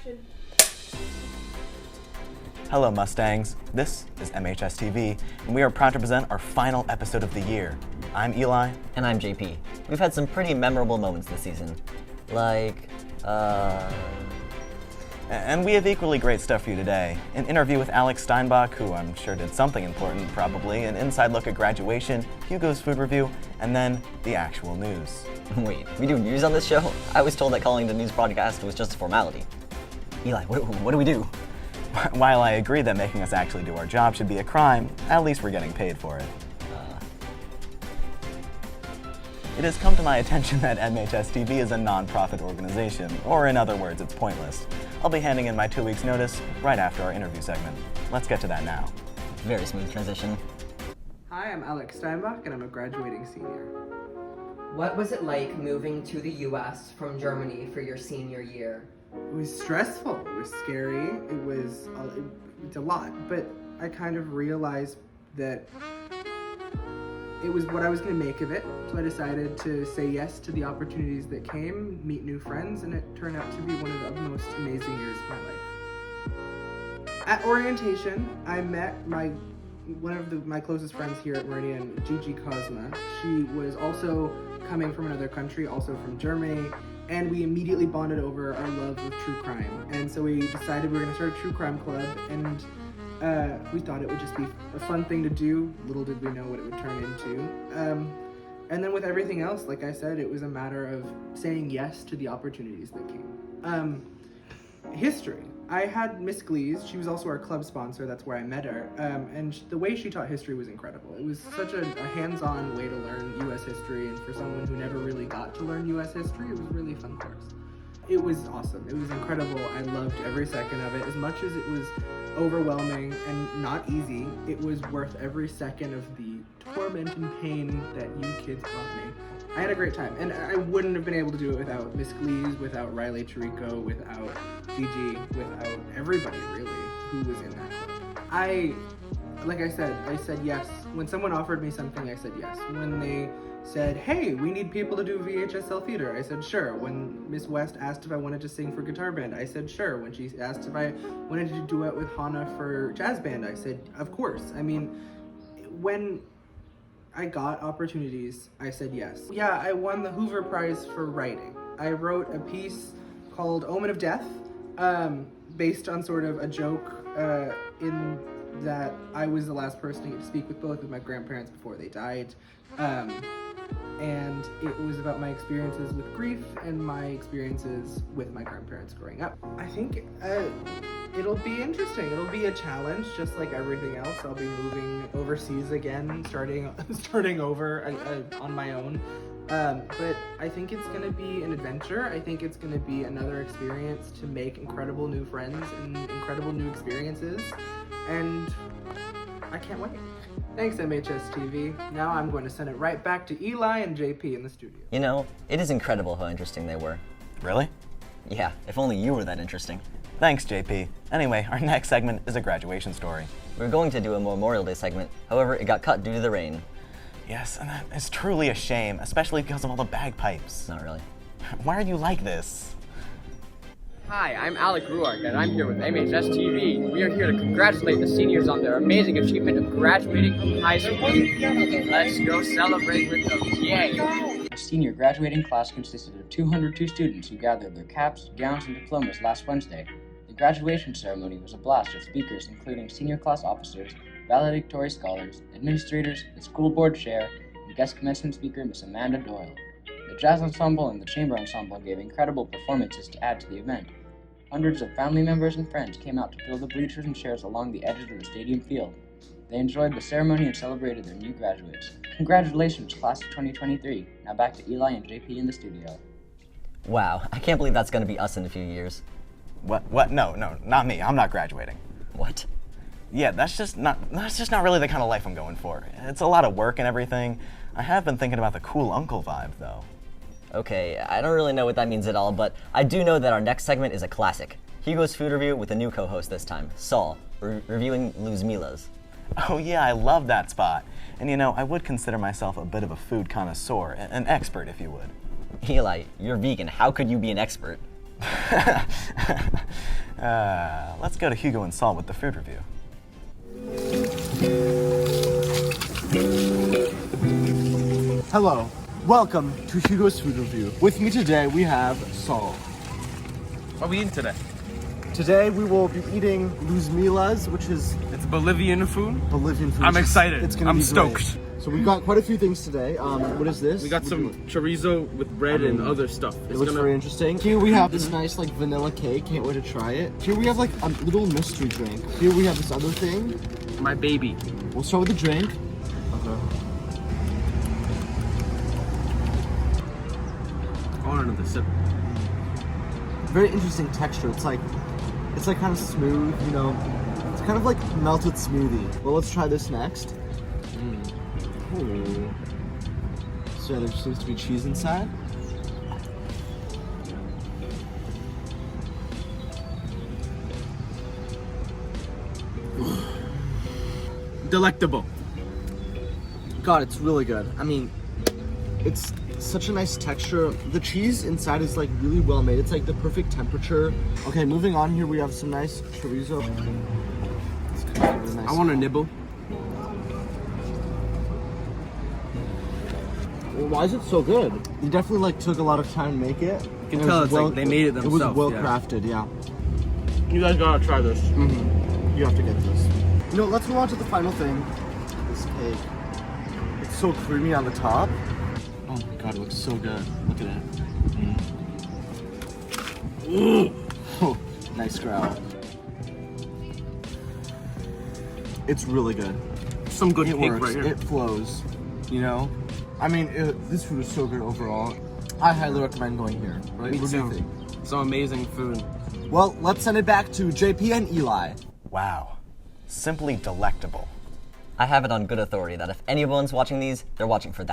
Action. Hello Mustangs, this is MHS TV, and we are proud to present our final episode of the year. I'm Eli. And I'm JP. We've had some pretty memorable moments this season. And we have equally great stuff for you today. An interview with Alex Steinbach, who I'm sure did something important, probably, an inside look at graduation, Hugo's food review, and then the actual news. Wait, we do news on this show? I was told that calling the news broadcast was just a formality. Eli, what do we do? While I agree that making us actually do our job should be a crime, at least we're getting paid for it. It has come to my attention that MHS TV is a non-profit organization, or in other words, it's pointless. I'll be handing in my 2 weeks' notice right after our interview segment. Let's get to that now. Very smooth transition. Hi, I'm Alex Steinbach, and I'm a graduating senior. What was it like moving to the US from Germany for your senior year? It was stressful, it was scary, it's a lot, but I kind of realized that it was what I was going to make of it, so I decided to say yes to the opportunities that came, meet new friends, and it turned out to be one of the most amazing years of my life. At orientation, I met one of my closest friends here at Meridian, Gigi Cosma. She was also coming from another country, also from Germany, and we immediately bonded over our love of true crime. And so we decided we were going to start a true crime club, and we thought it would just be a fun thing to do. Little did we know what it would turn into. And then with everything else, like I said, it was a matter of saying yes to the opportunities that came. History. I had Miss Glees. She was also our club sponsor. That's where I met her. And the way she taught history was incredible. It was such a hands-on way to learn U.S. history, and for someone who never really got to learn U.S. history, it was a really fun course. It was awesome. It was incredible. I loved every second of it. As much as it was overwhelming and not easy, it was worth every second of the torment and pain that you kids brought me. I had a great time, and I wouldn't have been able to do it without Miss Glees, without Riley Tirico, without Gigi, without everybody really who was in that club. Like I said yes. When someone offered me something, I said yes. When they said, hey, we need people to do VHSL theater, I said sure. When Miss West asked if I wanted to sing for guitar band, I said sure. When she asked if I wanted to duet with Hannah for jazz band, I said of course. I mean, when I got opportunities, I said yes. Yeah, I won the Hoover Prize for writing. I wrote a piece called Omen of Death, based on sort of a joke in that I was the last person to get to speak with both of my grandparents before they died. And it was about my experiences with grief and my experiences with my grandparents growing up. I think it'll be interesting. It'll be a challenge, just like everything else. I'll be moving overseas again, starting over on my own. But I think it's going to be an adventure. I think it's going to be another experience to make incredible new friends and incredible new experiences. And I can't wait. Thanks, MHS TV. Now I'm going to send it right back to Eli and JP in the studio. You know, it is incredible how interesting they were. Really? Yeah, if only you were that interesting. Thanks, JP. Anyway, our next segment is a graduation story. We were going to do a Memorial Day segment, however, it got cut due to the rain. Yes, and that is truly a shame, especially because of all the bagpipes. Not really. Why are you like this? Hi, I'm Alec Ruark, and I'm here with MHS TV. We are here to congratulate the seniors on their amazing achievement of graduating from high school. Let's go celebrate with them. Yay! Our senior graduating class consisted of 202 students who gathered their caps, gowns, and diplomas last Wednesday. The graduation ceremony was a blast with speakers including senior class officers, valedictory scholars, administrators, the school board chair, and guest commencement speaker Miss Amanda Doyle. The jazz ensemble and the chamber ensemble gave incredible performances to add to the event. Hundreds of family members and friends came out to fill the bleachers and chairs along the edges of the stadium field. They enjoyed the ceremony and celebrated their new graduates. Congratulations, class of 2023. Now back to Eli and JP in the studio. Wow, I can't believe that's going to be us in a few years. What? No, not me. I'm not graduating. What? Yeah, that's just not really the kind of life I'm going for. It's a lot of work and everything. I have been thinking about the cool uncle vibe, though. Okay, I don't really know what that means at all, but I do know that our next segment is a classic. Hugo's food review with a new co-host this time, Saul, reviewing Luzmila's. Oh yeah, I love that spot. And you know, I would consider myself a bit of a food connoisseur, an expert if you would. Eli, you're vegan. How could you be an expert? Let's go to Hugo and Saul with the food review. Hello, welcome to Hugo's Food Review. With me today we have Saul. What are we eating today? Today we will be eating Luzmila's, which is It's Bolivian food. Bolivian food. I'm excited. It's gonna I'm be stoked. great. So we got quite a few things today. What is this? We got some chorizo with bread and other stuff. It looks very interesting. Here we have this nice like vanilla cake. Can't wait to try it. Here we have like a little mystery drink. Here we have this other thing. my baby. We'll start with the drink. I want another sip. Very interesting texture. It's like kind of smooth, you know. It's kind of like melted smoothie. Well, let's try this next. Ooh. So yeah, there seems to be cheese inside. Delectable. God, it's really good. I mean, it's such a nice texture. The cheese inside is like really well made. It's like the perfect temperature. Okay, moving on here, we have some nice chorizo. It's kind of really nice. I want a nibble. Well, why is it so good? You definitely like took a lot of time to make it. You can tell it's like they made it It was themselves. well yeah. crafted, yeah. You guys gotta try this. You have to get this. You know, let's move on to the final thing. This cake. It's so creamy on the top. Oh my god, it looks so good. Look at it. Oh, nice growl. It's really good. Some good It cake works. right here. It flows. You know? I mean, this food is so good overall. I highly recommend going here. Right? Me What do you too. think? Some amazing food. Well, let's send it back to JP and Eli. Wow. Simply delectable. I have it on good authority that if anyone's watching these, they're watching for that.